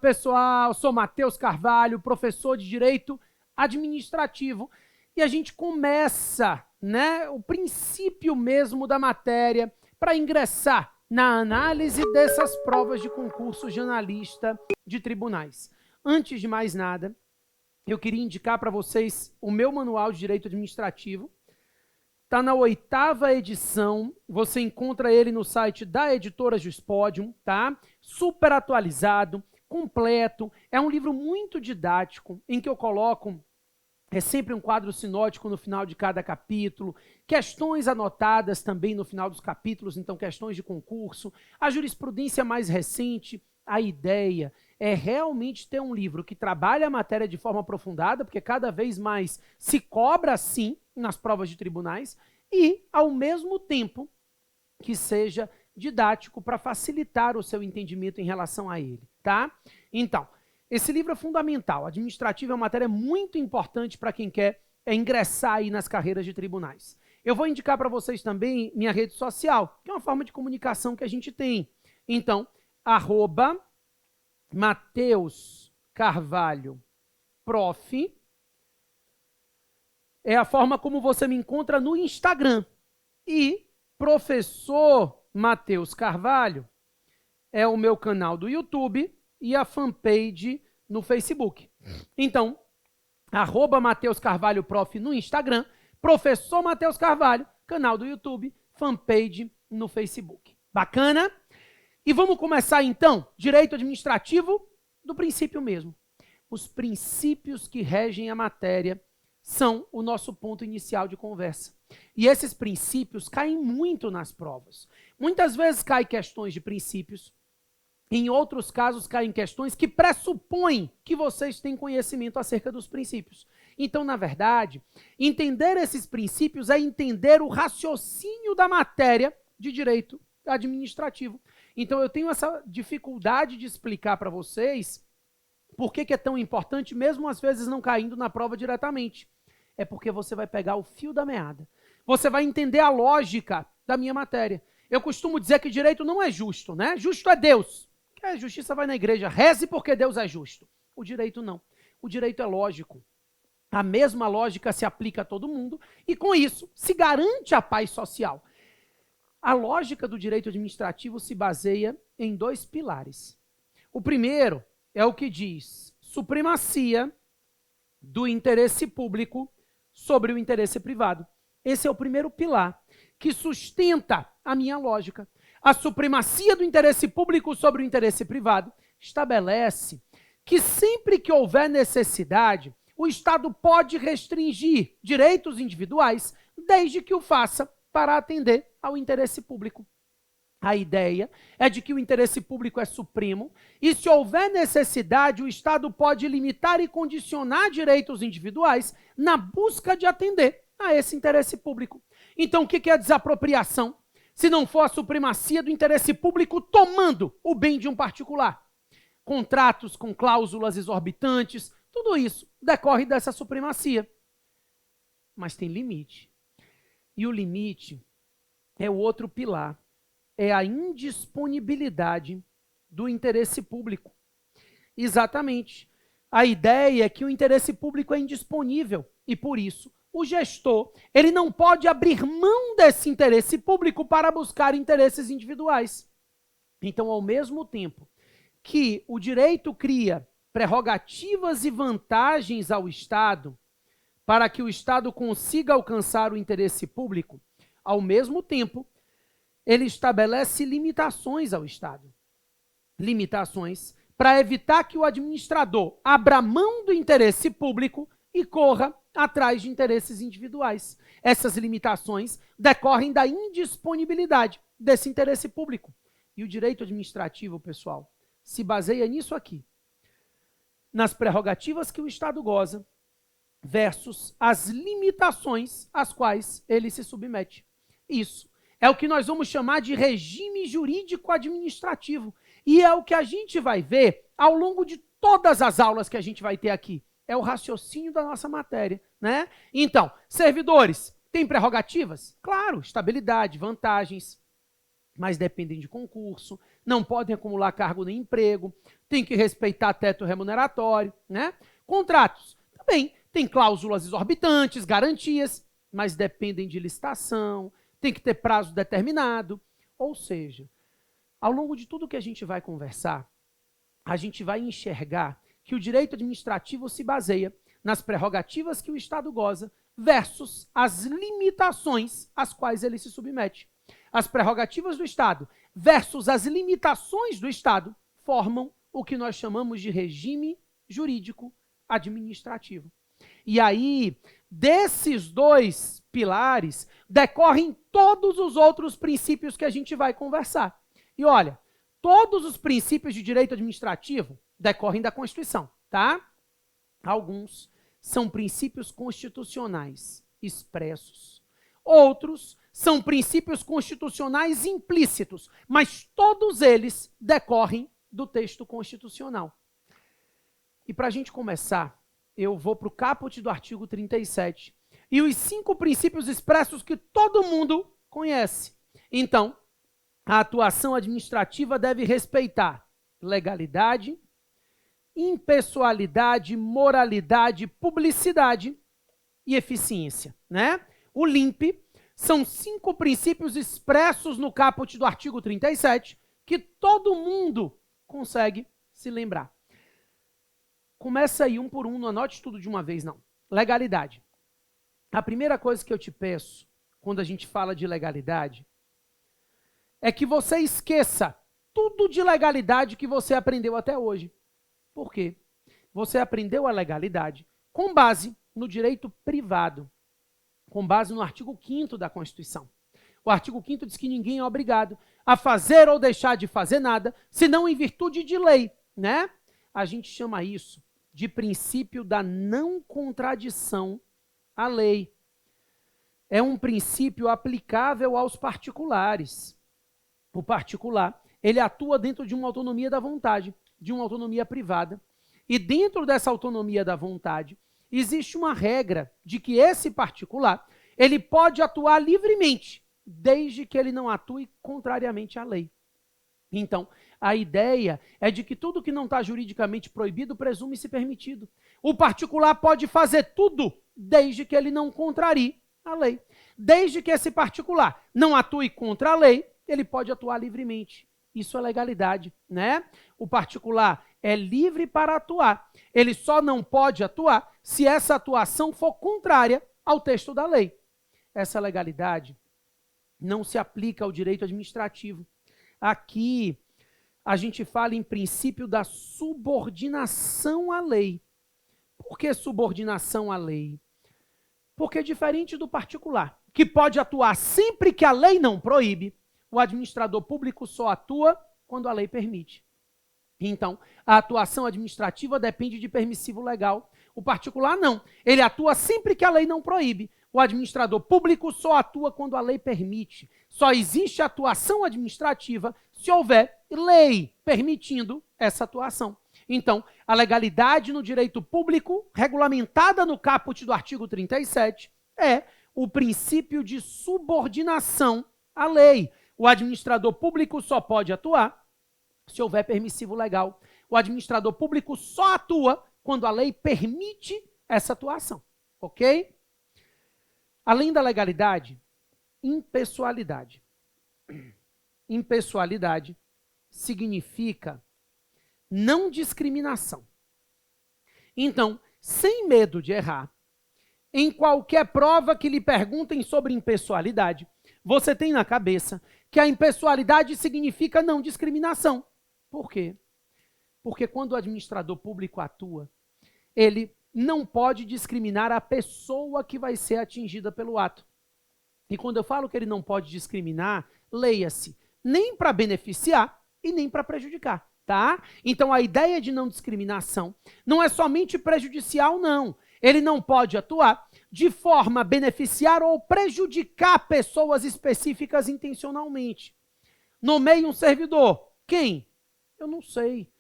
pessoal, sou Matheus Carvalho, professor de Direito Administrativo, e a gente começa, né, o princípio mesmo da matéria para ingressar na análise dessas provas de concurso de analista de tribunais. Antes de mais nada, eu queria indicar para vocês o meu manual de Direito Administrativo. Está na 8ª edição, você encontra ele no site da editora Juspodium, tá? Super atualizado, completo, é um livro muito didático, em que eu coloco sempre um quadro sinótico no final de cada capítulo, questões anotadas também no final dos capítulos, então questões de concurso, a jurisprudência mais recente. A ideia é realmente ter um livro que trabalha a matéria de forma aprofundada, porque cada vez mais se cobra assim nas provas de tribunais, e, ao mesmo tempo, que seja didático para facilitar o seu entendimento em relação a ele, tá? Então, esse livro é fundamental. Administrativo é uma matéria muito importante para quem quer ingressar aí nas carreiras de tribunais. Eu vou indicar para vocês também minha rede social, que é uma forma de comunicação que a gente tem. Então, @Matheus Carvalho Prof. É a forma como você me encontra no Instagram. E Professor Matheus Carvalho é o meu canal do YouTube e a fanpage no Facebook. Então, @Matheus Carvalho Prof. no Instagram, Professor Matheus Carvalho, canal do YouTube, fanpage no Facebook. Bacana? E vamos começar então, direito administrativo do princípio mesmo. Os princípios que regem a matéria são o nosso ponto inicial de conversa. E esses princípios caem muito nas provas. Muitas vezes caem questões de princípios, em outros casos caem questões que pressupõem que vocês têm conhecimento acerca dos princípios. Então, na verdade, entender esses princípios é entender o raciocínio da matéria de direito administrativo. Então, eu tenho essa dificuldade de explicar para vocês por que é tão importante, mesmo às vezes não caindo na prova diretamente. É porque você vai pegar o fio da meada. Você vai entender a lógica da minha matéria. Eu costumo dizer que direito não é justo, né? Justo é Deus. Que a justiça vai na igreja, reze porque Deus é justo. O direito não. O direito é lógico. A mesma lógica se aplica a todo mundo e, com isso, se garante a paz social. A lógica do direito administrativo se baseia em 2 pilares. O primeiro é o que diz supremacia do interesse público sobre o interesse privado. Esse é o primeiro pilar que sustenta a minha lógica. A supremacia do interesse público sobre o interesse privado estabelece que sempre que houver necessidade, o Estado pode restringir direitos individuais, desde que o faça para atender ao interesse público. A ideia é de que o interesse público é supremo e, se houver necessidade, o Estado pode limitar e condicionar direitos individuais na busca de atender a esse interesse público. Então, o que é a desapropriação? Se não for a supremacia do interesse público tomando o bem de um particular. Contratos com cláusulas exorbitantes, tudo isso decorre dessa supremacia. Mas tem limite. E o limite é o outro pilar. É a indisponibilidade do interesse público. Exatamente. A ideia é que o interesse público é indisponível e, por isso, o gestor ele não pode abrir mão desse interesse público para buscar interesses individuais. Então, ao mesmo tempo que o direito cria prerrogativas e vantagens ao Estado para que o Estado consiga alcançar o interesse público, ao mesmo tempo, ele estabelece limitações ao Estado. Limitações para evitar que o administrador abra mão do interesse público e corra atrás de interesses individuais. Essas limitações decorrem da indisponibilidade desse interesse público. E o direito administrativo, pessoal, se baseia nisso aqui. Nas prerrogativas que o Estado goza versus as limitações às quais ele se submete. Isso é o que nós vamos chamar de regime jurídico administrativo. E é o que a gente vai ver ao longo de todas as aulas que a gente vai ter aqui. É o raciocínio da nossa matéria, né? Então, servidores, têm prerrogativas? Claro, estabilidade, vantagens. mas dependem de concurso, não podem acumular cargo nem emprego, tem que respeitar teto remuneratório, né? Contratos também tem cláusulas exorbitantes, garantias, mas dependem de licitação, tem que ter prazo determinado. Ou seja, ao longo de tudo que a gente vai conversar, a gente vai enxergar que o direito administrativo se baseia nas prerrogativas que o Estado goza versus as limitações às quais ele se submete. As prerrogativas do Estado versus as limitações do Estado formam o que nós chamamos de regime jurídico administrativo. E aí, desses dois pilares, decorrem todos os outros princípios que a gente vai conversar. E olha, todos os princípios de direito administrativo decorrem da Constituição, tá? Alguns são princípios constitucionais expressos. Outros são princípios constitucionais implícitos, mas todos eles decorrem do texto constitucional. E para a gente começar, eu vou para o caput do artigo 37 e os 5 princípios expressos que todo mundo conhece. Então, a atuação administrativa deve respeitar legalidade, impessoalidade, moralidade, publicidade e eficiência, né? O LIMP são 5 princípios expressos no caput do artigo 37 que todo mundo consegue se lembrar. Começa aí um por um, não anote tudo de uma vez, não. Legalidade. A primeira coisa que eu te peço, quando a gente fala de legalidade, é que você esqueça tudo de legalidade que você aprendeu até hoje. Por quê? Você aprendeu a legalidade com base no direito privado, com base no artigo 5º da Constituição. O artigo 5º diz que ninguém é obrigado a fazer ou deixar de fazer nada, senão em virtude de lei, né? A gente chama isso de princípio da não contradição à lei. É um princípio aplicável aos particulares. O particular, ele atua dentro de uma autonomia da vontade, de uma autonomia privada. E dentro dessa autonomia da vontade, existe uma regra de que esse particular, ele pode atuar livremente, desde que ele não atue contrariamente à lei. Então, a ideia é de que tudo que não está juridicamente proibido presume-se permitido. O particular pode fazer tudo, desde que ele não contrarie a lei. Desde que esse particular não atue contra a lei, ele pode atuar livremente. Isso é legalidade, né? O particular é livre para atuar. Ele só não pode atuar se essa atuação for contrária ao texto da lei. Essa legalidade não se aplica ao direito administrativo. Aqui, a gente fala em princípio da subordinação à lei. Por que subordinação à lei? Porque diferente do particular, que pode atuar sempre que a lei não proíbe, o administrador público só atua quando a lei permite. Então, a atuação administrativa depende de permissivo legal. O particular não. Ele atua sempre que a lei não proíbe. O administrador público só atua quando a lei permite. Só existe atuação administrativa se houver lei permitindo essa atuação. Então, a legalidade no direito público, regulamentada no caput do artigo 37, é o princípio de subordinação à lei. O administrador público só pode atuar se houver permissivo legal. O administrador público só atua quando a lei permite essa atuação, ok? Além da legalidade, impessoalidade. Impessoalidade significa não discriminação. Então, sem medo de errar, em qualquer prova que lhe perguntem sobre impessoalidade, você tem na cabeça que a impessoalidade significa não discriminação. Por quê? Porque quando o administrador público atua, ele não pode discriminar a pessoa que vai ser atingida pelo ato. E quando eu falo que ele não pode discriminar, leia-se, nem para beneficiar e nem para prejudicar, tá? Então a ideia de não discriminação não é somente prejudicial, não. Ele não pode atuar de forma a beneficiar ou prejudicar pessoas específicas intencionalmente. Nomeie um servidor. Quem? Eu não sei.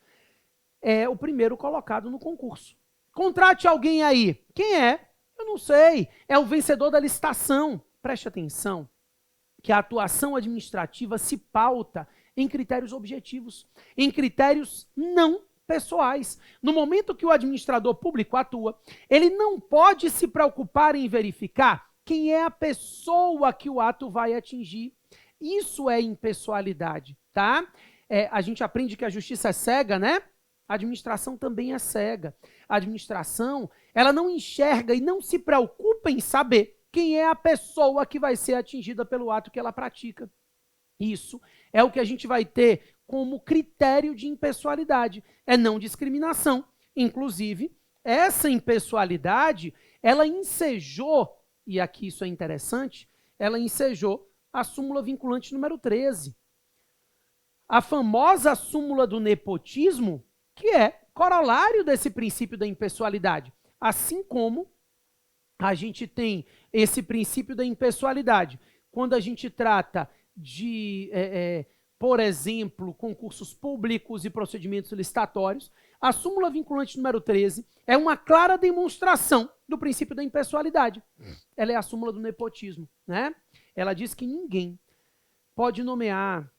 É o primeiro colocado no concurso. Contrate alguém aí. Quem é? Eu não sei. É o vencedor da licitação. Preste atenção. que a atuação administrativa se pauta em critérios objetivos, em critérios não pessoais. No momento que o administrador público atua, ele não pode se preocupar em verificar quem é a pessoa que o ato vai atingir. Isso é impessoalidade, tá? A gente aprende que a justiça é cega, né? A administração também é cega. A administração, ela não enxerga e não se preocupa em saber quem é a pessoa que vai ser atingida pelo ato que ela pratica. Isso é o que a gente vai ter como critério de impessoalidade. É não discriminação. Inclusive, essa impessoalidade, ela ensejou, e aqui isso é interessante, ela ensejou a súmula vinculante número 13. A famosa súmula do nepotismo, que é corolário desse princípio da impessoalidade. Assim como a gente tem esse princípio da impessoalidade quando a gente trata de, por exemplo, concursos públicos e procedimentos licitatórios, a súmula vinculante número 13 é uma clara demonstração do princípio da impessoalidade. Ela é a súmula do nepotismo, né? Ela diz que ninguém pode nomear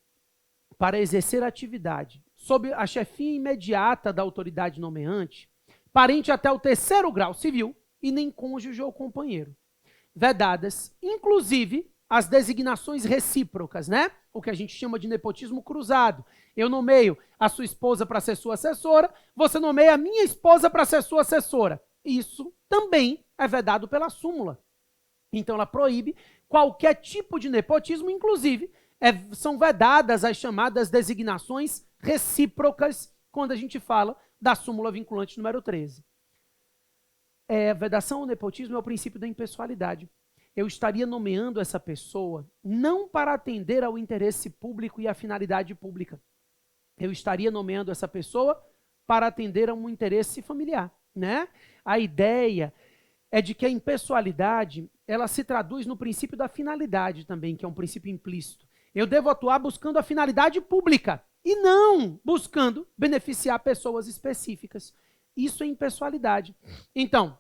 para exercer atividade sob a chefia imediata da autoridade nomeante, parente até o 3º grau civil e nem cônjuge ou companheiro. Vedadas, inclusive, as designações recíprocas, né? O que a gente chama de nepotismo cruzado. Eu nomeio a sua esposa para ser sua assessora, você nomeia a minha esposa para ser sua assessora. Isso também é vedado pela súmula. Então, ela proíbe qualquer tipo de nepotismo, inclusive, são vedadas as chamadas designações recíprocas quando a gente fala da súmula vinculante número 13. Vedação ao nepotismo é o princípio da impessoalidade. Eu estaria nomeando essa pessoa não para atender ao interesse público e à finalidade pública. Eu estaria nomeando essa pessoa para atender a um interesse familiar, né? A ideia é de que a impessoalidade, ela se traduz no princípio da finalidade também, que é um princípio implícito. Eu devo atuar buscando a finalidade pública e não buscando beneficiar pessoas específicas. Isso é impessoalidade. Então,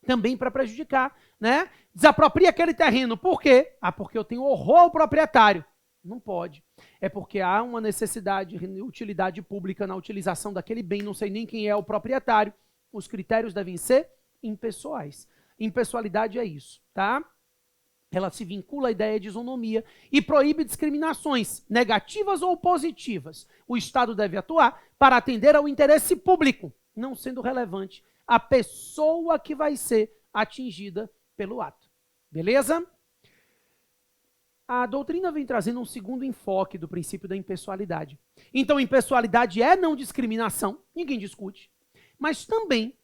também para prejudicar, né? Desapropria aquele terreno. Por quê? Porque eu tenho horror ao proprietário. Não pode. É porque há uma necessidade de utilidade pública na utilização daquele bem, não sei nem quem é o proprietário. Os critérios devem ser impessoais. Impessoalidade é isso, tá? Ela se vincula à ideia de isonomia e proíbe discriminações, negativas ou positivas. O Estado deve atuar para atender ao interesse público, não sendo relevante a pessoa que vai ser atingida pelo ato. Beleza? A doutrina vem trazendo um segundo enfoque do princípio da impessoalidade. Então, impessoalidade é não discriminação, ninguém discute, mas também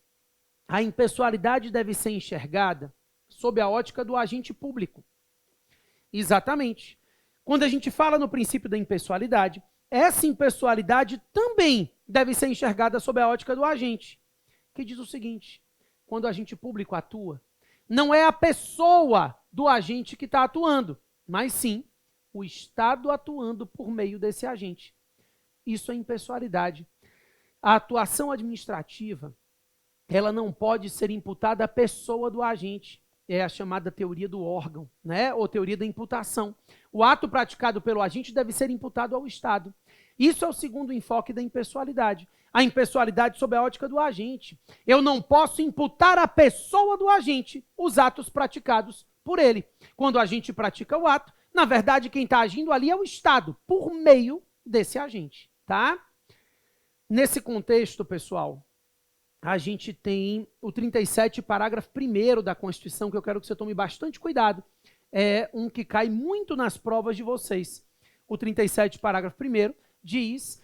a impessoalidade deve ser enxergada sob a ótica do agente público. Exatamente. Quando a gente fala no princípio da impessoalidade, essa impessoalidade também deve ser enxergada sob a ótica do agente, que diz o seguinte: quando o agente público atua, não é a pessoa do agente que está atuando, mas sim o Estado atuando por meio desse agente. Isso é impessoalidade. A atuação administrativa, ela não pode ser imputada à pessoa do agente. É a chamada teoria do órgão, né? Ou teoria da imputação. O ato praticado pelo agente deve ser imputado ao Estado. Isso é o segundo enfoque da impessoalidade. A impessoalidade sob a ótica do agente. Eu não posso imputar à pessoa do agente os atos praticados por ele. Quando o agente pratica o ato, na verdade, quem está agindo ali é o Estado, por meio desse agente, tá? Nesse contexto, pessoal, a gente tem o 37, parágrafo 1º da Constituição, que eu quero que você tome bastante cuidado. É um que cai muito nas provas de vocês. O 37, parágrafo 1º, diz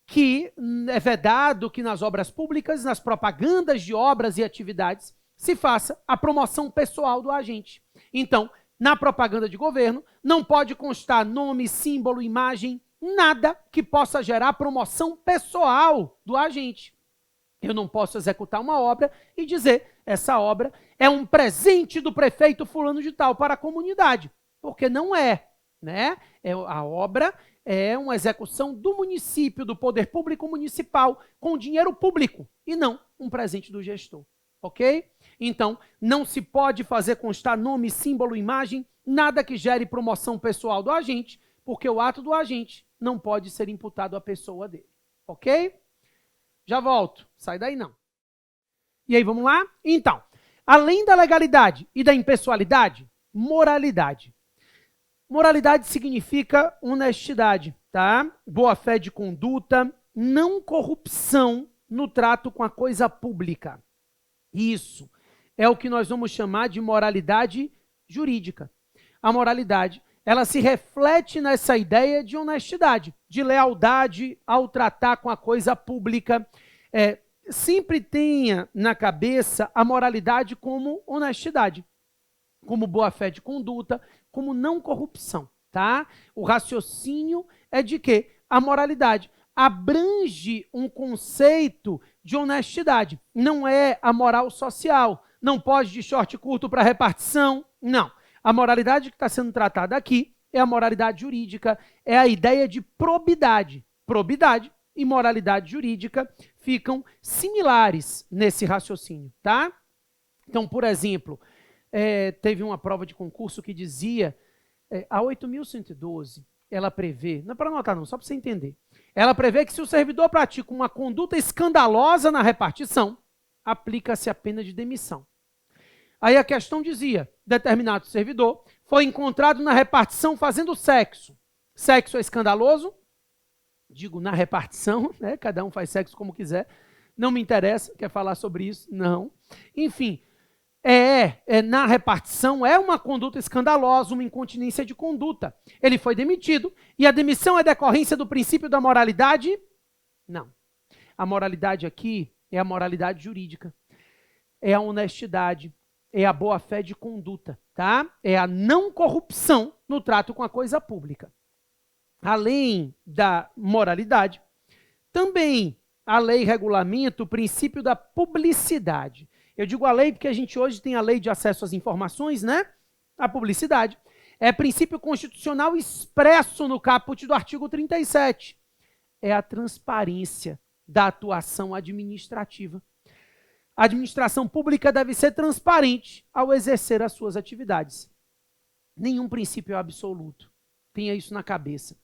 que é vedado que nas obras públicas, nas propagandas de obras e atividades, se faça a promoção pessoal do agente. Então, na propaganda de governo, não pode constar nome, símbolo, imagem, nada que possa gerar promoção pessoal do agente. Eu não posso executar uma obra e dizer, essa obra é um presente do prefeito fulano de tal para a comunidade, porque não é, né? A obra é uma execução do município, do poder público municipal, com dinheiro público, e não um presente do gestor, ok? Então, não se pode fazer constar nome, símbolo, imagem, nada que gere promoção pessoal do agente, porque o ato do agente não pode ser imputado à pessoa dele. Ok? Já volto. Sai daí não. E aí, vamos lá? Então, além da legalidade e da impessoalidade, moralidade. Moralidade significa honestidade, tá? Boa-fé de conduta, não corrupção no trato com a coisa pública. Isso é o que nós vamos chamar de moralidade jurídica. A moralidade, ela se reflete nessa ideia de honestidade, de lealdade ao tratar com a coisa pública. Sempre tenha na cabeça a moralidade como honestidade, como boa-fé de conduta, como não corrupção, tá? O raciocínio é de que a moralidade abrange um conceito de honestidade. Não é a moral social. Não pode de short curto para repartição. Não. A moralidade que está sendo tratada aqui é a moralidade jurídica, é a ideia de probidade. Probidade e moralidade jurídica ficam similares nesse raciocínio, tá? Então, por exemplo, teve uma prova de concurso que dizia, a 8.112, ela prevê, não é para anotar não, só para você entender, ela prevê que se o servidor pratica uma conduta escandalosa na repartição, aplica-se a pena de demissão. Aí a questão dizia, determinado servidor foi encontrado na repartição fazendo sexo. Sexo é escandaloso? Digo, na repartição, né? Cada um faz sexo como quiser. Não me interessa, quer falar sobre isso? Não. Enfim, na repartição é uma conduta escandalosa, uma incontinência de conduta. Ele foi demitido e a demissão é decorrência do princípio da moralidade? Não. A moralidade aqui é a moralidade jurídica. É a honestidade, é a boa-fé de conduta, tá? É a não corrupção no trato com a coisa pública. Além da moralidade, também a lei regulamenta o princípio da publicidade. Eu digo a lei porque a gente hoje tem a lei de acesso às informações, né? A publicidade é princípio constitucional expresso no caput do artigo 37. É a transparência da atuação administrativa. A administração pública deve ser transparente ao exercer as suas atividades. Nenhum princípio é absoluto. Tenha isso na cabeça.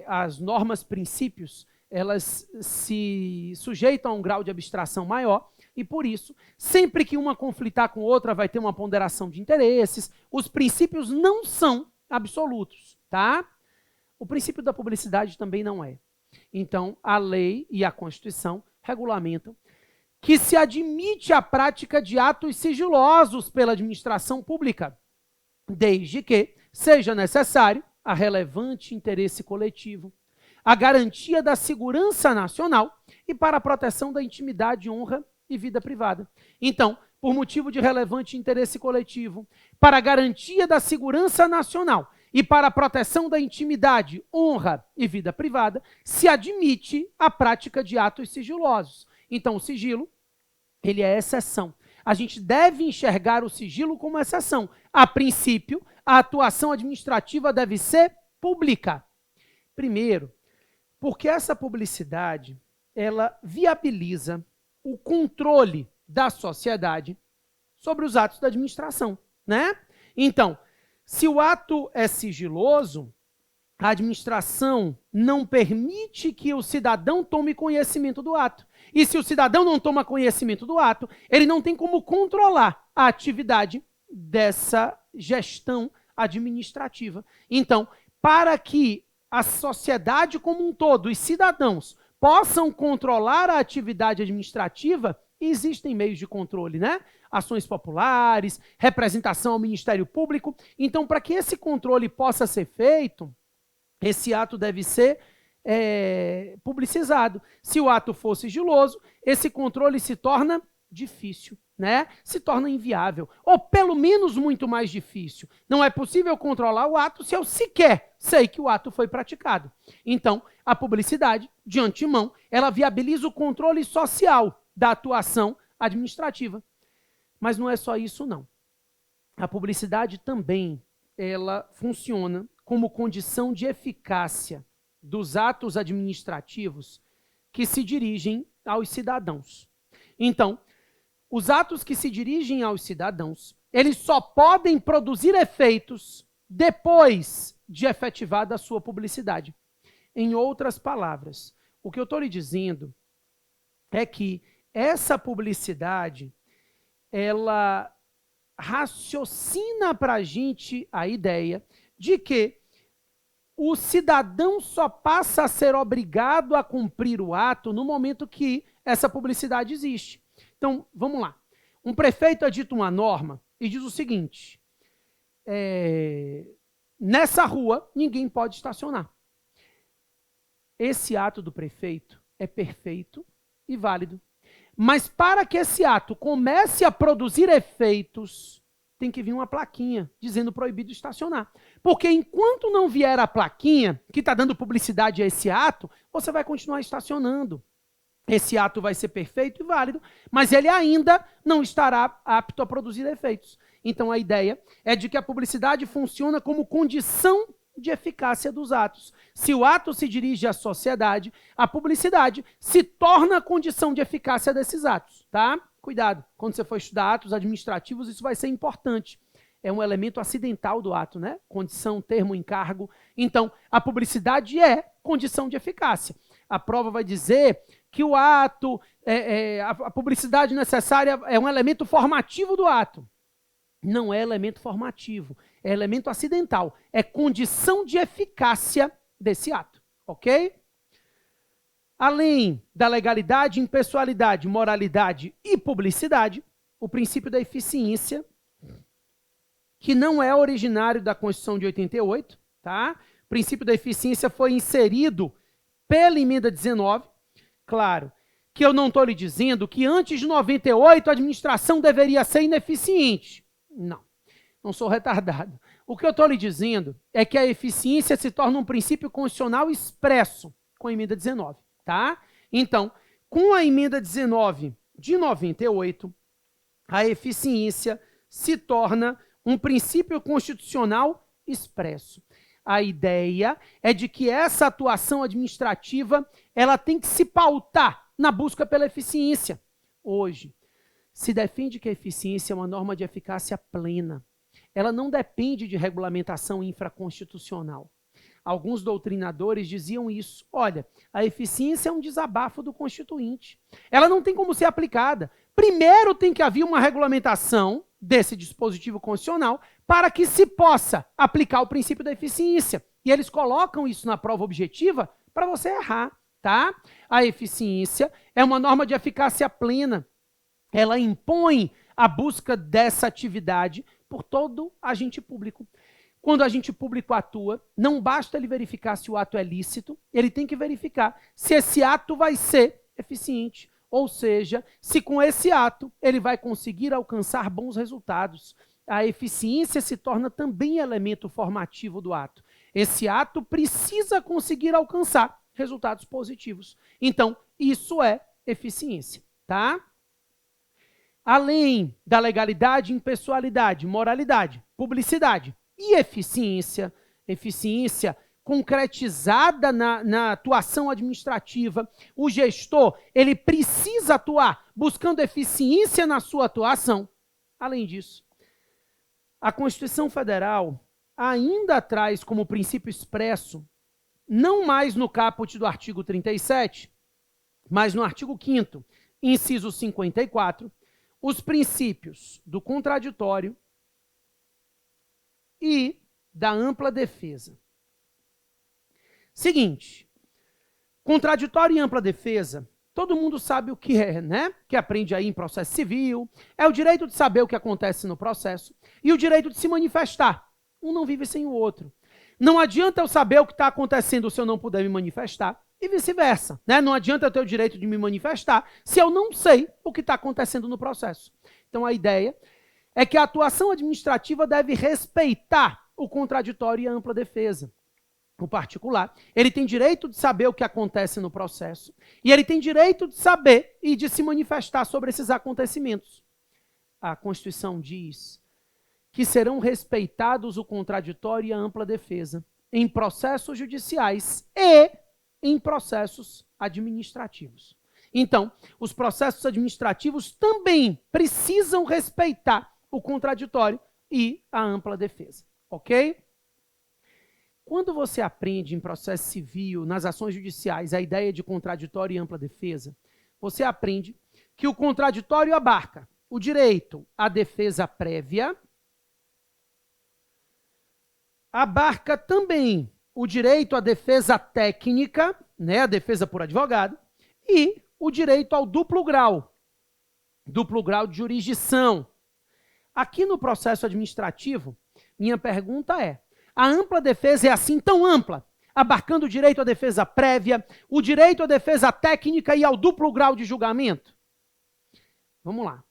As normas, princípios, elas se sujeitam a um grau de abstração maior e, por isso, sempre que uma conflitar com outra, vai ter uma ponderação de interesses. Os princípios não são absolutos, tá? O princípio da publicidade também não é. Então, a lei e a Constituição regulamentam que se admite a prática de atos sigilosos pela administração pública, desde que seja necessário a relevante interesse coletivo, a garantia da segurança nacional e para a proteção da intimidade, honra e vida privada. Então, por motivo de relevante interesse coletivo, para a garantia da segurança nacional e para a proteção da intimidade, honra e vida privada, se admite a prática de atos sigilosos. Então, o sigilo, ele é exceção. A gente deve enxergar o sigilo como exceção. A princípio, a atuação administrativa deve ser pública. Primeiro, porque essa publicidade, ela viabiliza o controle da sociedade sobre os atos da administração, né? Então, se o ato é sigiloso, a administração não permite que o cidadão tome conhecimento do ato. E se o cidadão não toma conhecimento do ato, ele não tem como controlar a atividade dessa gestão administrativa. Então, para que a sociedade como um todo, os cidadãos, possam controlar a atividade administrativa, existem meios de controle, né? Ações populares, representação ao Ministério Público. Então, para que esse controle possa ser feito, esse ato deve ser publicizado. Se o ato for sigiloso, esse controle se torna difícil, né? Se torna inviável, ou pelo menos muito mais difícil. Não é possível controlar o ato se eu sequer sei que o ato foi praticado. Então, a publicidade, de antemão, ela viabiliza o controle social da atuação administrativa. Mas não é só isso, não. A publicidade também, ela funciona como condição de eficácia dos atos administrativos que se dirigem aos cidadãos. Então, os atos que se dirigem aos cidadãos, eles só podem produzir efeitos depois de efetivada a sua publicidade. Em outras palavras, o que eu estou lhe dizendo é que essa publicidade, ela raciocina para a gente a ideia de que o cidadão só passa a ser obrigado a cumprir o ato no momento que essa publicidade existe. Então, vamos lá. Um prefeito edita uma norma e diz o seguinte: nessa rua ninguém pode estacionar. Esse ato do prefeito é perfeito e válido. Mas para que esse ato comece a produzir efeitos, tem que vir uma plaquinha dizendo proibido estacionar. Porque enquanto não vier a plaquinha que está dando publicidade a esse ato, você vai continuar estacionando. Esse ato vai ser perfeito e válido, mas ele ainda não estará apto a produzir efeitos. Então a ideia é de que a publicidade funciona como condição de eficácia dos atos. Se o ato se dirige à sociedade, a publicidade se torna a condição de eficácia desses atos, tá? Cuidado, quando você for estudar atos administrativos, isso vai ser importante. É um elemento acidental do ato, né? Condição, termo, encargo. Então, a publicidade é condição de eficácia. A prova vai dizer que o ato, a publicidade necessária é um elemento formativo do ato. Não é elemento formativo, é elemento acidental. É condição de eficácia desse ato, ok? Além da legalidade, impessoalidade, moralidade e publicidade, o princípio da eficiência, que não é originário da Constituição de 88, tá? O princípio da eficiência foi inserido pela emenda 19. Claro que eu não estou lhe dizendo que antes de 98 a administração deveria ser ineficiente. Não sou retardado. O que eu estou lhe dizendo é que a eficiência se torna um princípio constitucional expresso com a emenda 19, tá? Então, com a emenda 19 de 98, a eficiência se torna um princípio constitucional expresso. A ideia é de que essa atuação administrativa, ela tem que se pautar na busca pela eficiência. Hoje, se defende que a eficiência é uma norma de eficácia plena. Ela não depende de regulamentação infraconstitucional. Alguns doutrinadores diziam isso. Olha, a eficiência é um desabafo do Constituinte. Ela não tem como ser aplicada. Primeiro tem que haver uma regulamentação desse dispositivo constitucional para que se possa aplicar o princípio da eficiência. E eles colocam isso na prova objetiva para você errar, tá? A eficiência é uma norma de eficácia plena. Ela impõe a busca dessa atividade por todo agente público. Quando o agente público atua, não basta ele verificar se o ato é lícito, ele tem que verificar se esse ato vai ser eficiente, ou seja, se com esse ato ele vai conseguir alcançar bons resultados. A eficiência se torna também elemento formativo do ato. Esse ato precisa conseguir alcançar resultados positivos. Então, isso é eficiência, tá? Além da legalidade, impessoalidade, moralidade, publicidade e eficiência, eficiência concretizada na atuação administrativa, o gestor, ele precisa atuar buscando eficiência na sua atuação. Além disso, a Constituição Federal ainda traz como princípio expresso, não mais no caput do artigo 37, mas no artigo 5º, inciso 54, os princípios do contraditório e da ampla defesa. Seguinte, contraditório e ampla defesa, todo mundo sabe o que é, né? Que aprende aí em processo civil, é o direito de saber o que acontece no processo e o direito de se manifestar. Um não vive sem o outro. Não adianta eu saber o que está acontecendo se eu não puder me manifestar e vice-versa, né? Não adianta eu ter o direito de me manifestar se eu não sei o que está acontecendo no processo. Então a ideia é que a atuação administrativa deve respeitar o contraditório e a ampla defesa. O particular, ele tem direito de saber o que acontece no processo e ele tem direito de saber e de se manifestar sobre esses acontecimentos. A Constituição diz que serão respeitados o contraditório e a ampla defesa em processos judiciais e em processos administrativos. Então, os processos administrativos também precisam respeitar o contraditório e a ampla defesa, ok? Quando você aprende em processo civil, nas ações judiciais, a ideia de contraditório e ampla defesa, você aprende que o contraditório abarca o direito à defesa prévia, abarca também o direito à defesa técnica, né, a defesa por advogado, e o direito ao duplo grau de jurisdição. Aqui no processo administrativo, minha pergunta é, a ampla defesa é assim tão ampla, abarcando o direito à defesa prévia, o direito à defesa técnica e ao duplo grau de julgamento? Vamos lá.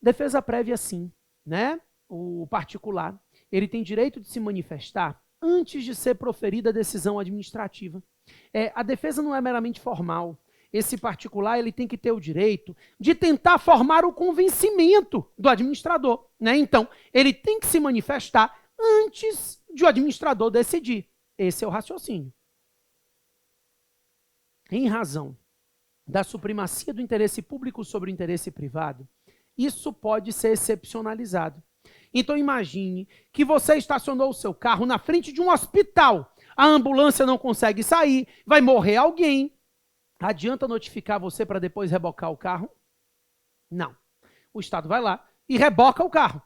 Defesa prévia, sim, né? O particular, ele tem direito de se manifestar antes de ser proferida a decisão administrativa. A defesa não é meramente formal. Esse particular, ele tem que ter o direito de tentar formar o convencimento do administrador, né? Então, ele tem que se manifestar antes de o administrador decidir. Esse é o raciocínio. Em razão da supremacia do interesse público sobre o interesse privado, isso pode ser excepcionalizado. Então imagine que você estacionou o seu carro na frente de um hospital, a ambulância não consegue sair, vai morrer alguém. Adianta notificar você para depois rebocar o carro? Não. O Estado vai lá e reboca o carro.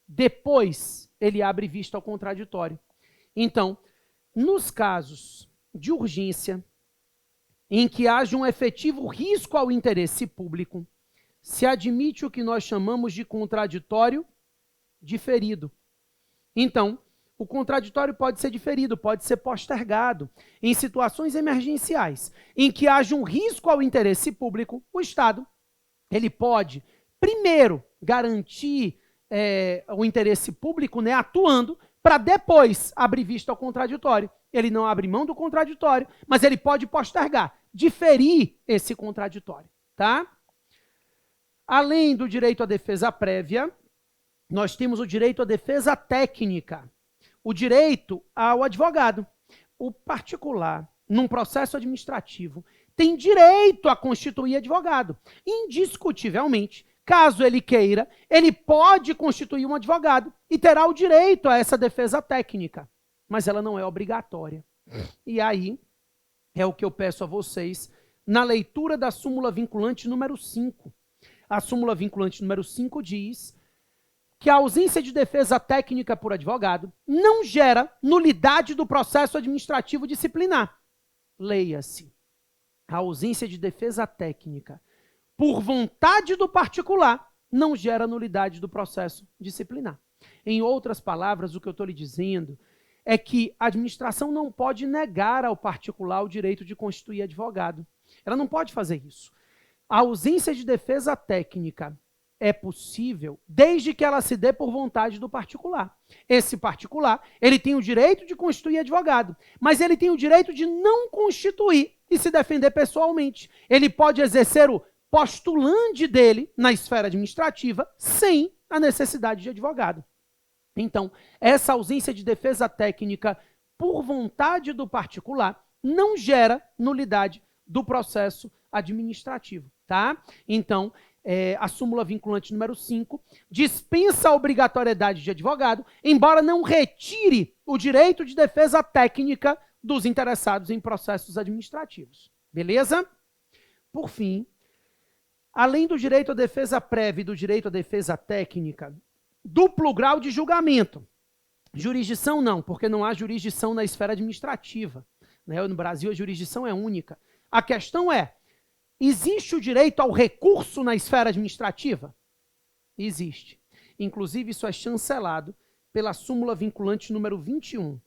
Depois ele abre vista ao contraditório. Então, nos casos de urgência, em que haja um efetivo risco ao interesse público, se admite o que nós chamamos de contraditório diferido. Então, o contraditório pode ser diferido, pode ser postergado. Em situações emergenciais, em que haja um risco ao interesse público, o Estado, ele pode, primeiro, garantir o interesse público, né, atuando, para depois abrir vista ao contraditório. Ele não abre mão do contraditório, mas ele pode postergar, diferir esse contraditório, tá? Além do direito à defesa prévia, nós temos o direito à defesa técnica, o direito ao advogado. O particular, num processo administrativo, tem direito a constituir advogado. Indiscutivelmente, caso ele queira, ele pode constituir um advogado e terá o direito a essa defesa técnica, mas ela não é obrigatória. E aí é o que eu peço a vocês na leitura da súmula vinculante número 5. A súmula vinculante número 5 diz que a ausência de defesa técnica por advogado não gera nulidade do processo administrativo disciplinar. Leia-se. A ausência de defesa técnica por vontade do particular não gera nulidade do processo disciplinar. Em outras palavras, o que eu estou lhe dizendo é que a administração não pode negar ao particular o direito de constituir advogado. Ela não pode fazer isso. A ausência de defesa técnica é possível desde que ela se dê por vontade do particular. Esse particular, ele tem o direito de constituir advogado, mas ele tem o direito de não constituir e se defender pessoalmente. Ele pode exercer o postulante dele na esfera administrativa sem a necessidade de advogado. Então, essa ausência de defesa técnica por vontade do particular não gera nulidade do processo administrativo, tá? Então, a súmula vinculante número 5 dispensa a obrigatoriedade de advogado, embora não retire o direito de defesa técnica dos interessados em processos administrativos. Beleza? Por fim, além do direito à defesa prévia e do direito à defesa técnica, duplo grau de julgamento. Jurisdição não, porque não há jurisdição na esfera administrativa, né? No Brasil a jurisdição é única. A questão é, existe o direito ao recurso na esfera administrativa? Existe. Inclusive, isso é chancelado pela súmula vinculante número 21.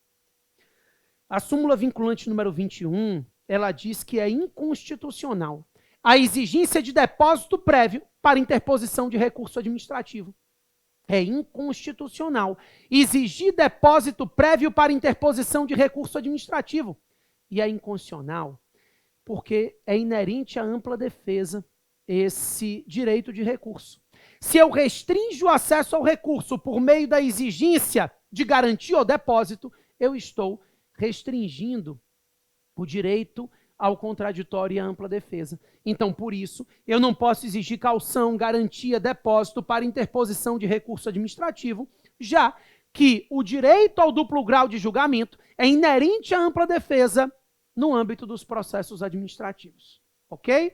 A súmula vinculante número 21, ela diz que é inconstitucional a exigência de depósito prévio para interposição de recurso administrativo. É inconstitucional exigir depósito prévio para interposição de recurso administrativo. E é inconstitucional porque é inerente à ampla defesa esse direito de recurso. Se eu restringo o acesso ao recurso por meio da exigência de garantia ou depósito, eu estou restringindo o direito ao contraditório e à ampla defesa. Então, por isso, eu não posso exigir caução, garantia, depósito para interposição de recurso administrativo, já que o direito ao duplo grau de julgamento é inerente à ampla defesa no âmbito dos processos administrativos. Ok?